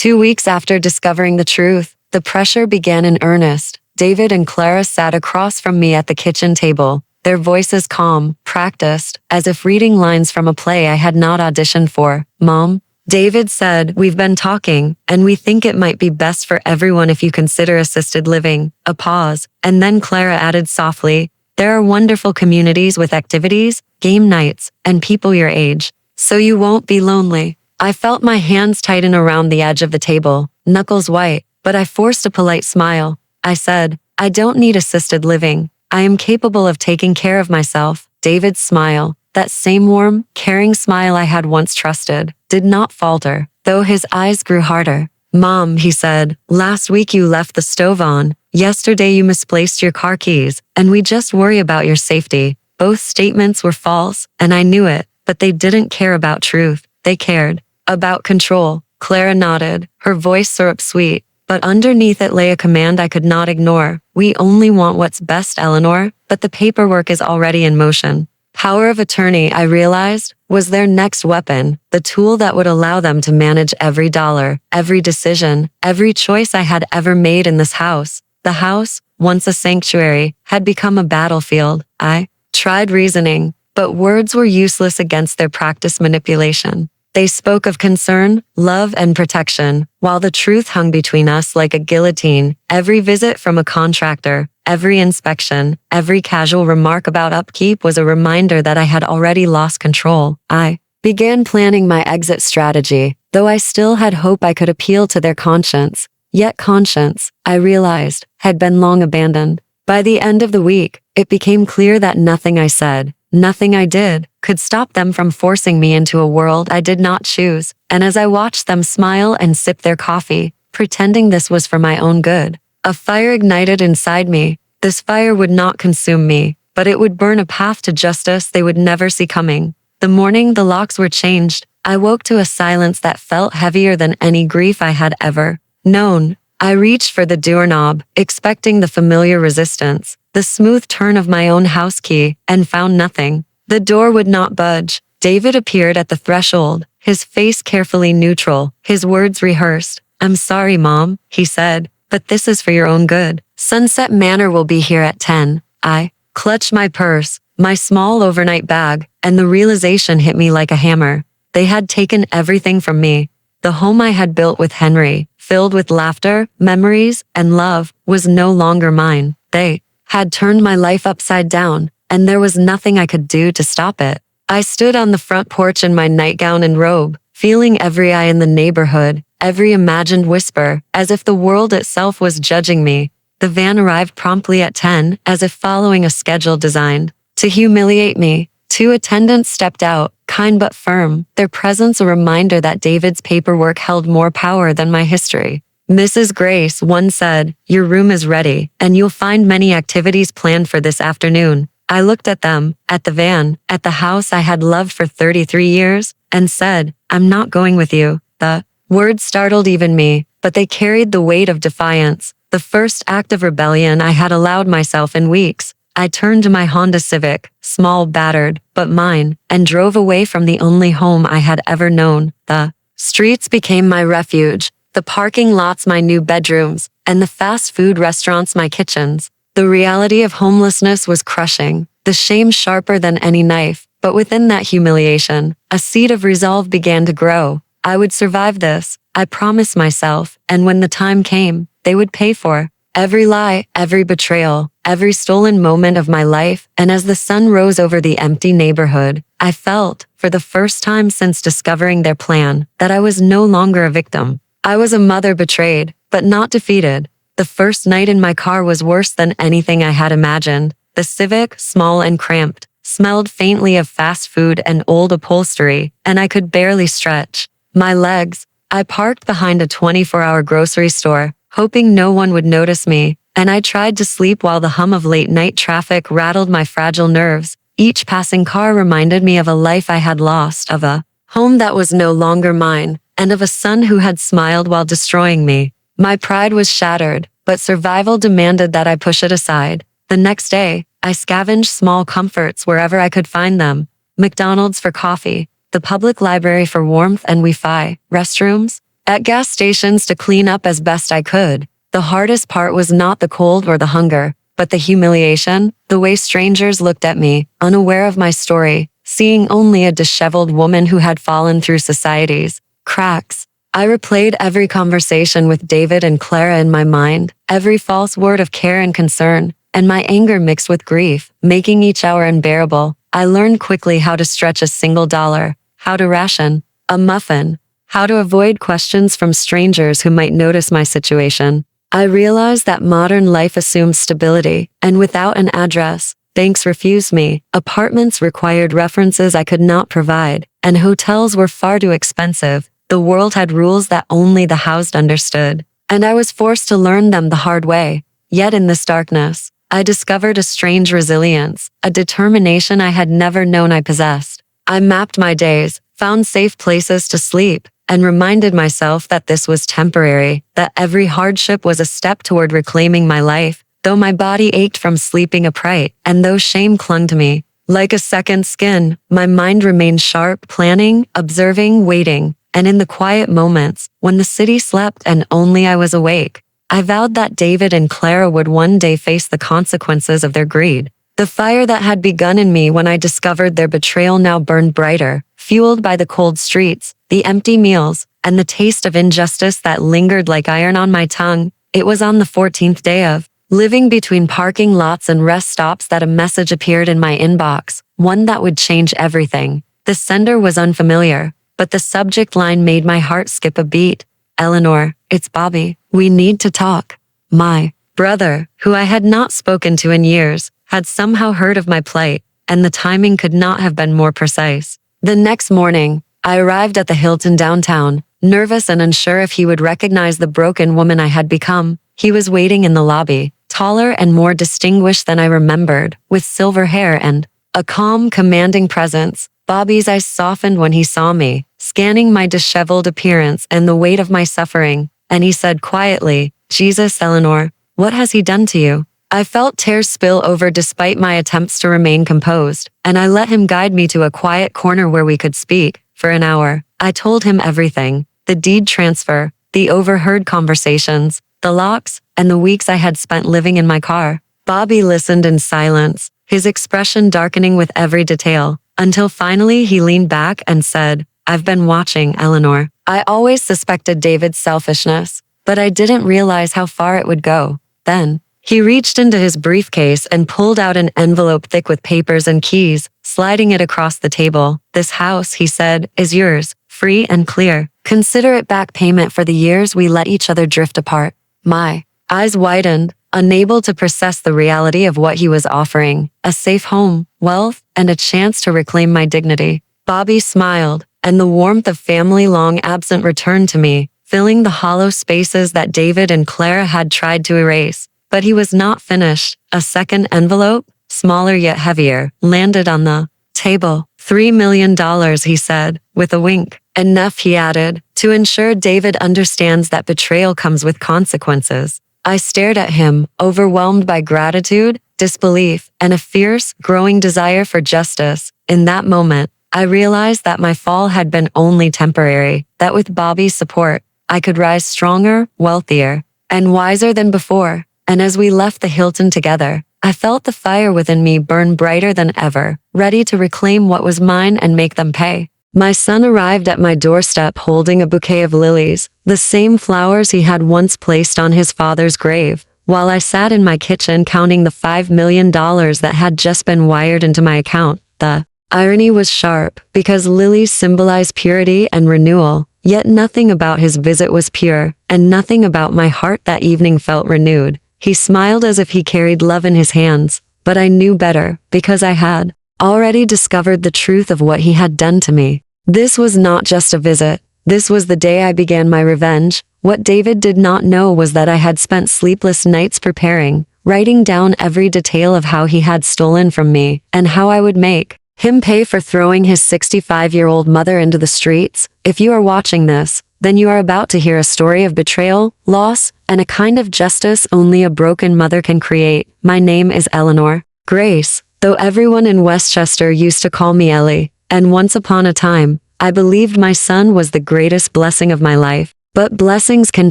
2 weeks after discovering the truth, the pressure began in earnest. David and Clara sat across from me at the kitchen table, their voices calm, practiced, as if reading lines from a play I had not auditioned for. "Mom," David said, "we've been talking, and we think it might be best for everyone if you consider assisted living." A pause, and then Clara added softly, "There are wonderful communities with activities, game nights, and people your age, so you won't be lonely." I felt my hands tighten around the edge of the table, knuckles white, but I forced a polite smile. I said, "I don't need assisted living. I am capable of taking care of myself." David's smile, that same warm, caring smile I had once trusted, did not falter, though his eyes grew harder. "Mom," he said, "last week you left the stove on. Yesterday you misplaced your car keys, and we just worry about your safety." Both statements were false, and I knew it, but they didn't care about truth. They cared about control. Clara nodded, her voice syrup-sweet, but underneath it lay a command I could not ignore. "We only want what's best, Eleanor, but the paperwork is already in motion." Power of attorney, I realized, was their next weapon, the tool that would allow them to manage every dollar, every decision, every choice I had ever made in this house. The house, once a sanctuary, had become a battlefield. I tried reasoning, but words were useless against their practiced manipulation. They spoke of concern, love, and protection, while the truth hung between us like a guillotine. Every visit from a contractor, every inspection, every casual remark about upkeep was a reminder that I had already lost control. I began planning my exit strategy, though I still had hope I could appeal to their conscience. Yet conscience, I realized, had been long abandoned. By the end of the week, it became clear that nothing I said, nothing I did, could stop them from forcing me into a world I did not choose. And as I watched them smile and sip their coffee, pretending this was for my own good, a fire ignited inside me. This fire would not consume me, but it would burn a path to justice they would never see coming. The morning the locks were changed, I woke to a silence that felt heavier than any grief I had ever known. I reached for the doorknob, expecting the familiar resistance, the smooth turn of my own house key, and found nothing. The door would not budge. David appeared at the threshold, his face carefully neutral, his words rehearsed. "I'm sorry, Mom," he said, "but this is for your own good. Sunset Manor will be here at 10. I clutched my purse, my small overnight bag, and the realization hit me like a hammer. They had taken everything from me. The home I had built with Henry, filled with laughter, memories, and love, was no longer mine. They had turned my life upside down, and there was nothing I could do to stop it. I stood on the front porch in my nightgown and robe, feeling every eye in the neighborhood, every imagined whisper, as if the world itself was judging me. The van arrived promptly at 10, as if following a schedule designed to humiliate me. 2 attendants stepped out, kind but firm, their presence a reminder that David's paperwork held more power than my history. "Mrs. Grace," one said, "your room is ready, and you'll find many activities planned for this afternoon." I looked at them, at the van, at the house I had loved for 33 years, and said, "I'm not going with you." The words startled even me, but they carried the weight of defiance, the first act of rebellion I had allowed myself in weeks. I turned to my Honda Civic, small, battered, but mine, and drove away from the only home I had ever known. The streets became my refuge, the parking lots my new bedrooms, and the fast food restaurants my kitchens. The reality of homelessness was crushing, the shame sharper than any knife, but within that humiliation, a seed of resolve began to grow. I would survive this, I promised myself, and when the time came, they would pay for every lie, every betrayal, every stolen moment of my life. And as the sun rose over the empty neighborhood, I felt, for the first time since discovering their plan, that I was no longer a victim. I was a mother betrayed, but not defeated. The first night in my car was worse than anything I had imagined. The Civic, small and cramped, smelled faintly of fast food and old upholstery, and I could barely stretch my legs. I parked behind a 24-hour grocery store, hoping no one would notice me, and I tried to sleep while the hum of late-night traffic rattled my fragile nerves. Each passing car reminded me of a life I had lost, of a home that was no longer mine, and of a son who had smiled while destroying me. My pride was shattered, but survival demanded that I push it aside. The next day, I scavenged small comforts wherever I could find them. McDonald's for coffee, the public library for warmth and Wi-Fi, restrooms, at gas stations to clean up as best I could. The hardest part was not the cold or the hunger, but the humiliation, the way strangers looked at me, unaware of my story, seeing only a disheveled woman who had fallen through society's cracks. I replayed every conversation with David and Clara in my mind, every false word of care and concern, and my anger mixed with grief, making each hour unbearable. I learned quickly how to stretch a single dollar, how to ration a muffin, how to avoid questions from strangers who might notice my situation. I realized that modern life assumes stability, and without an address, banks refused me, apartments required references I could not provide, and hotels were far too expensive. The world had rules that only the housed understood, and I was forced to learn them the hard way. Yet in this darkness, I discovered a strange resilience, a determination I had never known I possessed. I mapped my days, found safe places to sleep, and reminded myself that this was temporary, that every hardship was a step toward reclaiming my life, though my body ached from sleeping upright, and though shame clung to me. Like a second skin, my mind remained sharp, planning, observing, waiting. And in the quiet moments, when the city slept and only I was awake, I vowed that David and Clara would one day face the consequences of their greed. The fire that had begun in me when I discovered their betrayal now burned brighter, fueled by the cold streets, the empty meals, and the taste of injustice that lingered like iron on my tongue. It was on the 14th day of living between parking lots and rest stops that a message appeared in my inbox, one that would change everything. The sender was unfamiliar, but the subject line made my heart skip a beat. Eleanor, it's Bobby. We need to talk. My brother, who I had not spoken to in years, had somehow heard of my plight, and the timing could not have been more precise. The next morning, I arrived at the Hilton downtown, nervous and unsure if he would recognize the broken woman I had become. He was waiting in the lobby, taller and more distinguished than I remembered, with silver hair and a calm, commanding presence. Bobby's eyes softened when he saw me, scanning my disheveled appearance and the weight of my suffering, and he said quietly, "Jesus, Eleanor, what has he done to you?" I felt tears spill over despite my attempts to remain composed, and I let him guide me to a quiet corner where we could speak. For an hour, I told him everything: the deed transfer, the overheard conversations, the locks, and the weeks I had spent living in my car. Bobby listened in silence, his expression darkening with every detail, until finally he leaned back and said, "I've been watching, Eleanor. I always suspected David's selfishness, but I didn't realize how far it would go." Then, he reached into his briefcase and pulled out an envelope thick with papers and keys, sliding it across the table. "This house," he said, "is yours, free and clear. Consider it back payment for the years we let each other drift apart." My eyes widened, unable to process the reality of what he was offering: a safe home, wealth, and a chance to reclaim my dignity. Bobby smiled, and the warmth of family long absent returned to me, filling the hollow spaces that David and Clara had tried to erase. But he was not finished. A second envelope, smaller yet heavier, landed on the table. $3 million, he said, with a wink. "Enough," he added, "to ensure David understands that betrayal comes with consequences." I stared at him, overwhelmed by gratitude, disbelief, and a fierce, growing desire for justice. In that moment, I realized that my fall had been only temporary, that with Bobby's support, I could rise stronger, wealthier, and wiser than before. And as we left the Hilton together, I felt the fire within me burn brighter than ever, ready to reclaim what was mine and make them pay. My son arrived at my doorstep holding a bouquet of lilies, the same flowers he had once placed on his father's grave, while I sat in my kitchen counting the $5 million that had just been wired into my account. The irony was sharp, because lilies symbolize purity and renewal, yet nothing about his visit was pure, and nothing about my heart that evening felt renewed. He smiled as if he carried love in his hands, but I knew better, because I had already discovered the truth of what he had done to me. This was not just a visit. This was the day I began my revenge. What David did not know was that I had spent sleepless nights preparing, writing down every detail of how he had stolen from me, and how I would make him pay for throwing his 65-year-old mother into the streets. If you are watching this, then you are about to hear a story of betrayal, loss, and a kind of justice only a broken mother can create. My name is Eleanor Grace, though everyone in Westchester used to call me Ellie, and once upon a time, I believed my son was the greatest blessing of my life. But blessings can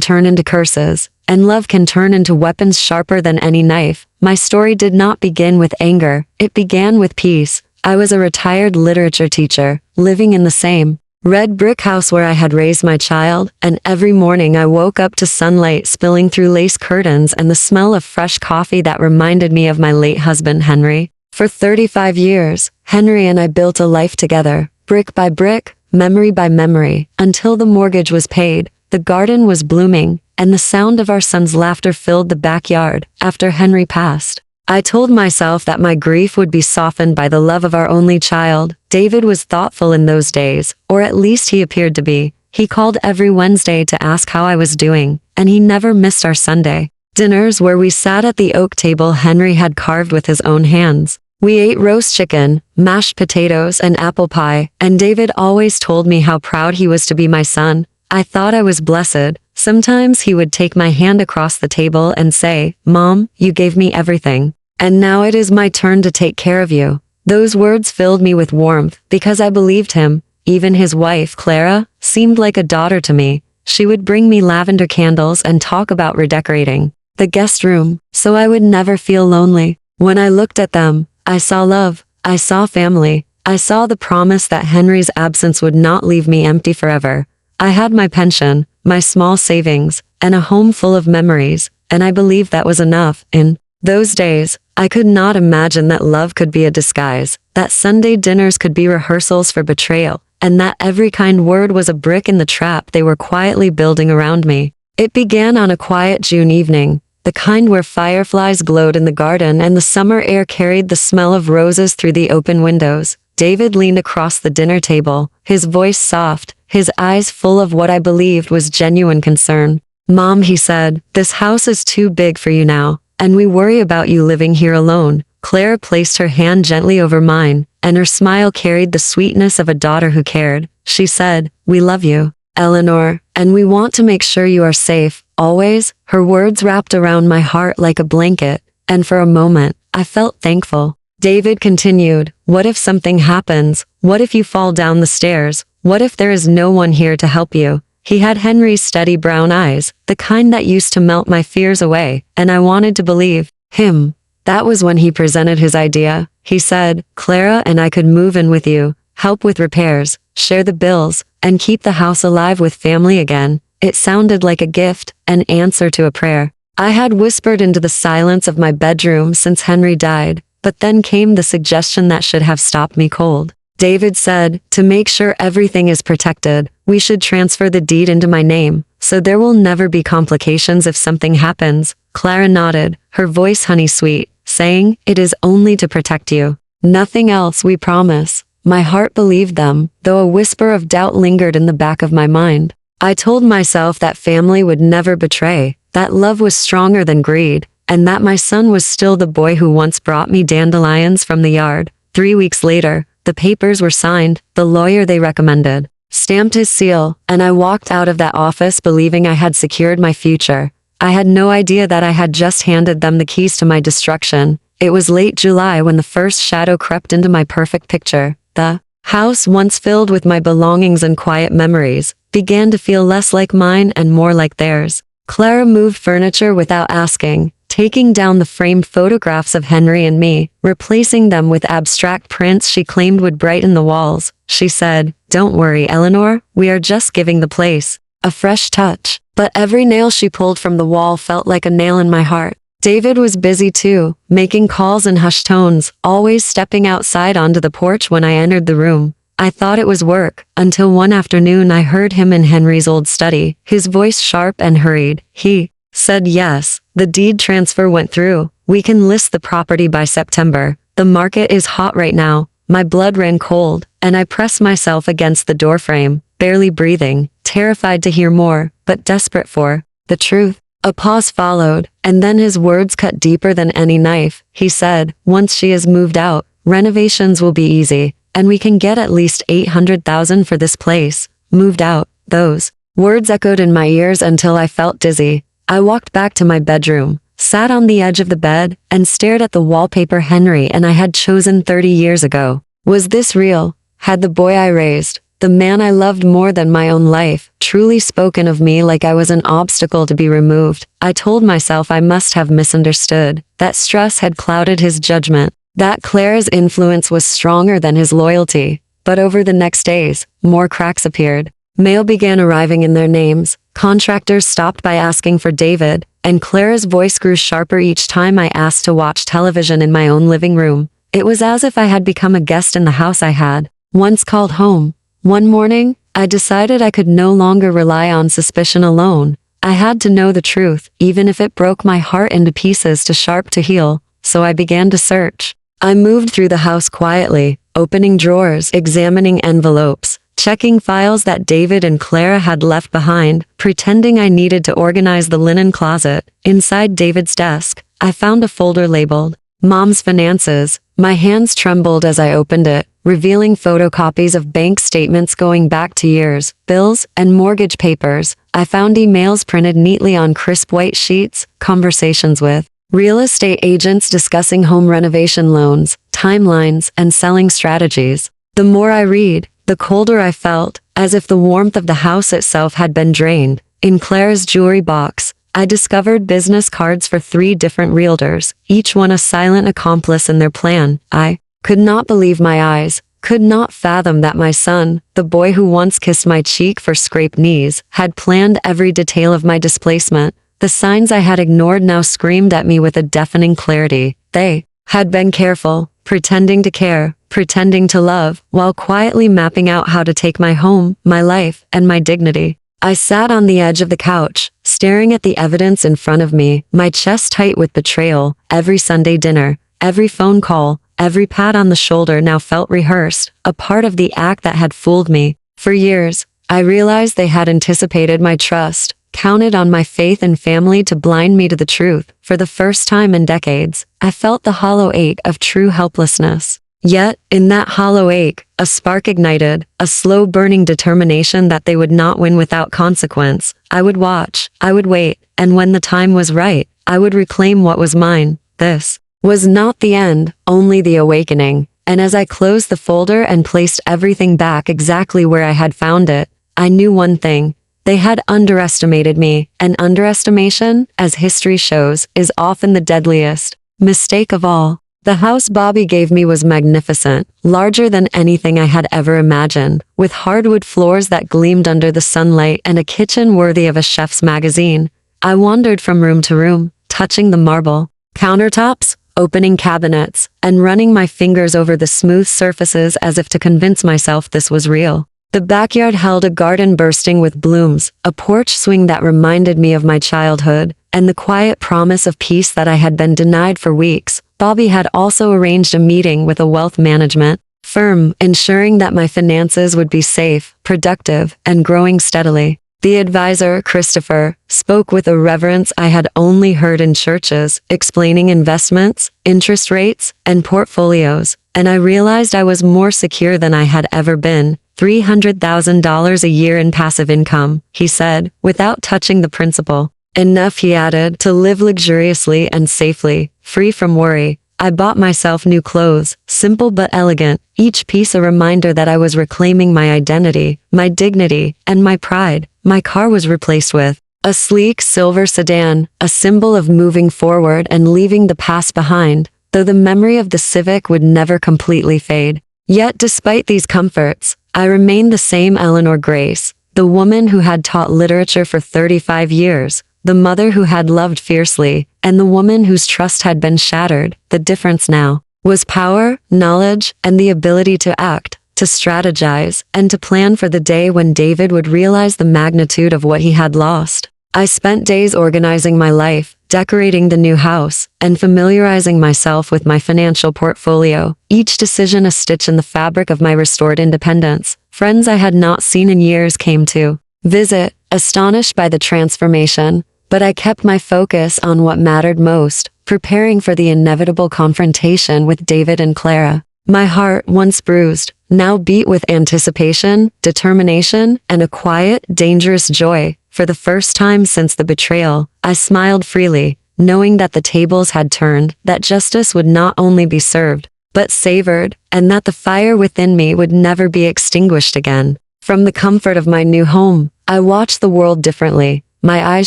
turn into curses, and love can turn into weapons sharper than any knife. My story did not begin with anger, it began with peace. I was a retired literature teacher, living in the same red brick house where I had raised my child, and every morning I woke up to sunlight spilling through lace curtains and the smell of fresh coffee that reminded me of my late husband Henry. For 35 years, Henry and I built a life together, brick by brick, memory by memory, until the mortgage was paid, the garden was blooming, and the sound of our son's laughter filled the backyard. After Henry passed, I told myself that my grief would be softened by the love of our only child. David was thoughtful in those days, or at least he appeared to be. He called every Wednesday to ask how I was doing, and he never missed our Sunday dinners where we sat at the oak table Henry had carved with his own hands. We ate roast chicken, mashed potatoes, and apple pie, and David always told me how proud he was to be my son. I thought I was blessed. Sometimes he would take my hand across the table and say, "Mom, you gave me everything, and now it is my turn to take care of you." Those words filled me with warmth because I believed him. Even his wife, Clara, seemed like a daughter to me. She would bring me lavender candles and talk about redecorating the guest room, so I would never feel lonely. When I looked at them, I saw love, I saw family, I saw the promise that Henry's absence would not leave me empty forever. I had my pension, my small savings, and a home full of memories, and I believed that was enough. In those days, I could not imagine that love could be a disguise, that Sunday dinners could be rehearsals for betrayal, and that every kind word was a brick in the trap they were quietly building around me. It began on a quiet June evening, the kind where fireflies glowed in the garden and the summer air carried the smell of roses through the open windows. David leaned across the dinner table, his voice soft, his eyes full of what I believed was genuine concern. "Mom," he said, "this house is too big for you now, and we worry about you living here alone." Clara placed her hand gently over mine, and her smile carried the sweetness of a daughter who cared. She said, "We love you, Eleanor, and we want to make sure you are safe, always." Her words wrapped around my heart like a blanket, and for a moment, I felt thankful. David continued, "What if something happens? What if you fall down the stairs? What if there is no one here to help you?" He had Henry's steady brown eyes, the kind that used to melt my fears away, and I wanted to believe him. That was when he presented his idea. He said, "Clara and I could move in with you, help with repairs, share the bills, and keep the house alive with family again." It sounded like a gift, an answer to a prayer I had whispered into the silence of my bedroom since Henry died. But then came the suggestion that should have stopped me cold. David said, "To make sure everything is protected, we should transfer the deed into my name, so there will never be complications if something happens." Clara nodded, her voice honey sweet, saying, "It is only to protect you. Nothing else, we promise." My heart believed them, though a whisper of doubt lingered in the back of my mind. I told myself that family would never betray, that love was stronger than greed, and that my son was still the boy who once brought me dandelions from the yard. 3 weeks later, the papers were signed, the lawyer they recommended stamped his seal, and I walked out of that office believing I had secured my future. I had no idea that I had just handed them the keys to my destruction. It was late July when the first shadow crept into my perfect picture. The house, once filled with my belongings and quiet memories, began to feel less like mine and more like theirs. Clara moved furniture without asking, taking down the framed photographs of Henry and me, replacing them with abstract prints she claimed would brighten the walls. She said, "Don't worry, Eleanor, we are just giving the place a fresh touch." But every nail she pulled from the wall felt like a nail in my heart. David was busy too, making calls in hushed tones, always stepping outside onto the porch when I entered the room. I thought it was work, until one afternoon I heard him in Henry's old study, his voice sharp and hurried. He said, "Yes, the deed transfer went through. We can list the property by September. The market is hot right now." My blood ran cold, and I pressed myself against the doorframe, barely breathing, terrified to hear more, but desperate for the truth. A pause followed, and then his words cut deeper than any knife. He said, "Once she has moved out, renovations will be easy, and we can get at least $800,000 for this place." Moved out. Those words echoed in my ears until I felt dizzy. I walked back to my bedroom, sat on the edge of the bed, and stared at the wallpaper Henry and I had chosen 30 years ago. Was this real? Had the boy I raised, the man I loved more than my own life, truly spoken of me like I was an obstacle to be removed. I told myself I must have misunderstood, that stress had clouded his judgment, that Clara's influence was stronger than his loyalty. But over the next days, more cracks appeared. Mail began arriving in their names, contractors stopped by asking for David, and Clara's voice grew sharper each time I asked to watch television in my own living room. It was as if I had become a guest in the house I had once called home. One morning, I decided I could no longer rely on suspicion alone. I had to know the truth, even if it broke my heart into pieces too sharp to heal, so I began to search. I moved through the house quietly, opening drawers, examining envelopes, checking files that David and Clara had left behind, pretending I needed to organize the linen closet. Inside David's desk, I found a folder labeled, Mom's Finances. My hands trembled as I opened it, revealing photocopies of bank statements going back to years, bills, and mortgage papers. I found emails printed neatly on crisp white sheets, conversations with real estate agents discussing home renovation loans, timelines, and selling strategies. The more I read, the colder I felt, as if the warmth of the house itself had been drained. In Clara's jewelry box, I discovered business cards for 3 different realtors, each one a silent accomplice in their plan. I could not believe my eyes, could not fathom that my son, the boy who once kissed my cheek for scraped knees, had planned every detail of my displacement. The signs I had ignored now screamed at me with a deafening clarity. They had been careful, pretending to care, pretending to love, while quietly mapping out how to take my home, my life, and my dignity. I sat on the edge of the couch, staring at the evidence in front of me, my chest tight with betrayal. Every Sunday dinner, every phone call, every pat on the shoulder now felt rehearsed, a part of the act that had fooled me. For years, I realized they had anticipated my trust, counted on my faith and family to blind me to the truth. For the first time in decades, I felt the hollow ache of true helplessness. Yet, in that hollow ache, a spark ignited, a slow-burning determination that they would not win without consequence. I would watch, I would wait, and when the time was right, I would reclaim what was mine. This was not the end, only the awakening. And as I closed the folder and placed everything back exactly where I had found it, I knew one thing. They had underestimated me, and underestimation, as history shows, is often the deadliest mistake of all. The house Bobby gave me was magnificent, larger than anything I had ever imagined, with hardwood floors that gleamed under the sunlight and a kitchen worthy of a chef's magazine. I wandered from room to room, touching the marble countertops, opening cabinets, and running my fingers over the smooth surfaces as if to convince myself this was real. The backyard held a garden bursting with blooms, a porch swing that reminded me of my childhood, and the quiet promise of peace that I had been denied for weeks. Bobby had also arranged a meeting with a wealth management firm, ensuring that my finances would be safe, productive, and growing steadily. The advisor, Christopher, spoke with a reverence I had only heard in churches, explaining investments, interest rates, and portfolios, and I realized I was more secure than I had ever been. $300,000 a year in passive income, he said, without touching the principal. Enough, he added, to live luxuriously and safely, free from worry. I bought myself new clothes, simple but elegant, each piece a reminder that I was reclaiming my identity, my dignity, and my pride. My car was replaced with a sleek silver sedan, a symbol of moving forward and leaving the past behind, though the memory of the Civic would never completely fade. Yet despite these comforts, I remained the same Eleanor Grace, the woman who had taught literature for 35 years, the mother who had loved fiercely, and the woman whose trust had been shattered. The difference now was power, knowledge, and the ability to act, to strategize, and to plan for the day when David would realize the magnitude of what he had lost. I spent days organizing my life, decorating the new house, and familiarizing myself with my financial portfolio, each decision a stitch in the fabric of my restored independence. Friends I had not seen in years came to visit, astonished by the transformation, but I kept my focus on what mattered most, preparing for the inevitable confrontation with David and Clara. My heart, once bruised, now beat with anticipation, determination, and a quiet, dangerous joy. For the first time since the betrayal, I smiled freely, knowing that the tables had turned, that justice would not only be served, but savored, and that the fire within me would never be extinguished again. From the comfort of my new home, I watched the world differently, my eyes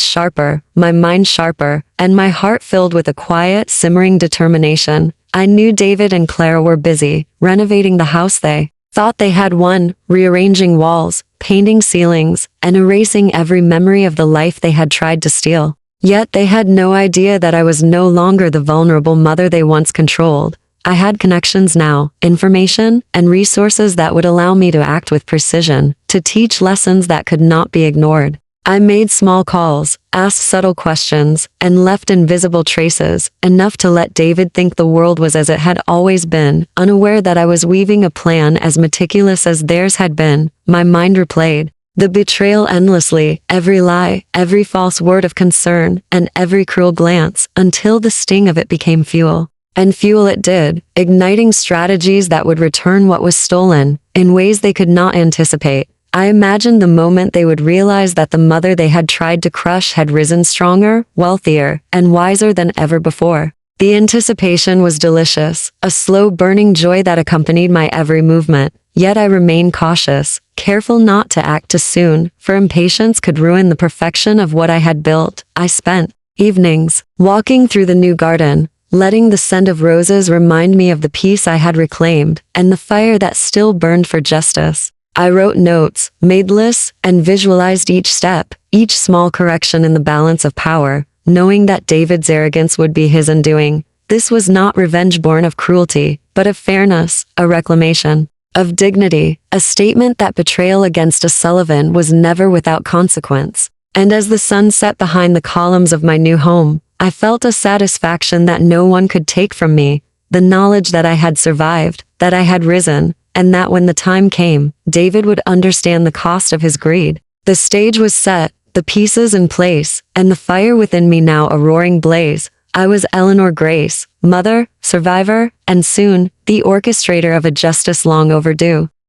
sharper, my mind sharper, and my heart filled with a quiet, simmering determination. I knew David and Clara were busy, renovating the house they thought they had won, rearranging walls, painting ceilings, and erasing every memory of the life they had tried to steal. Yet they had no idea that I was no longer the vulnerable mother they once controlled. I had connections now, information, and resources that would allow me to act with precision, to teach lessons that could not be ignored. I made small calls, asked subtle questions, and left invisible traces, enough to let David think the world was as it had always been, unaware that I was weaving a plan as meticulous as theirs had been. My mind replayed the betrayal endlessly, every lie, every false word of concern, and every cruel glance, until the sting of it became fuel. And fuel it did, igniting strategies that would return what was stolen, in ways they could not anticipate. I imagined the moment they would realize that the mother they had tried to crush had risen stronger, wealthier, and wiser than ever before. The anticipation was delicious, a slow burning joy that accompanied my every movement. Yet I remained cautious, careful not to act too soon, for impatience could ruin the perfection of what I had built. I spent evenings walking through the new garden, letting the scent of roses remind me of the peace I had reclaimed, and the fire that still burned for justice. I wrote notes, made lists, and visualized each step, each small correction in the balance of power, knowing that David's arrogance would be his undoing. This was not revenge born of cruelty, but of fairness, a reclamation of dignity, a statement that betrayal against a Sullivan was never without consequence. And as the sun set behind the columns of my new home, I felt a satisfaction that no one could take from me, the knowledge that I had survived, that I had risen, and that when the time came, David would understand the cost of his greed. The stage was set, the pieces in place, and the fire within me now a roaring blaze. I was Eleanor Grace, mother, survivor, and soon, the orchestrator of a justice long overdue.